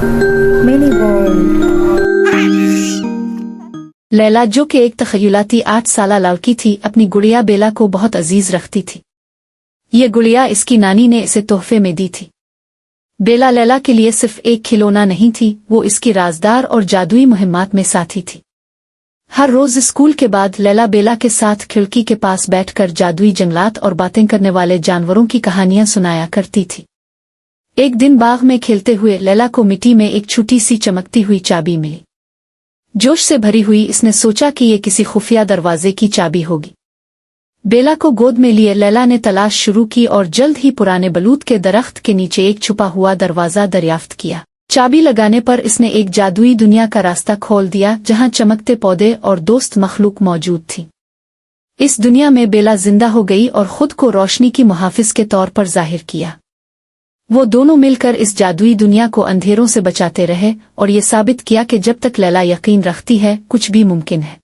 Mini ball. Laila जो कि एक तखयलाती 8 साला लड़की थी, अपनी गुड़िया बेला को बहुत अजीज रखती थी। ये गुड़िया इसकी नानी ने इसे तोहफे में दी थी। बेला लैला के लिए सिर्फ एक खिलौना नहीं थी, वो इसकी राजदार और जादुई मुहिम्मात में साथी थी। हर रोज स्कूल के बाद लैला बेला के साथ खिड़की के पास बैठकर जादुई जंगलात और बातें करने वाले जानवरों की कहानियां सुनाया करती थी। एक दिन बाग में खेलते हुए लैला को मिट्टी में एक छोटी सी चमकती हुई चाबी मिली। जोश से भरी हुई इसने सोचा कि ये किसी खुफिया दरवाजे की चाबी होगी। बेला को गोद में लिए लैला ने तलाश शुरू की और जल्द ही पुराने बलूत के दरख्त के नीचे एक छुपा हुआ दरवाजा दरियाफ्त किया। चाबी लगाने पर इसने एक जादुई दुनिया का रास्ता खोल दिया, जहां चमकते पौधे और दोस्त मखलूक मौजूद थी। इस दुनिया में बेला जिंदा हो गई और खुद को रोशनी की मुहाफिज के तौर पर जाहिर किया। वो दोनों मिलकर इस जादुई दुनिया को अंधेरों से बचाते रहे और ये साबित किया कि जब तक लैला यकीन रखती है, कुछ भी मुमकिन है।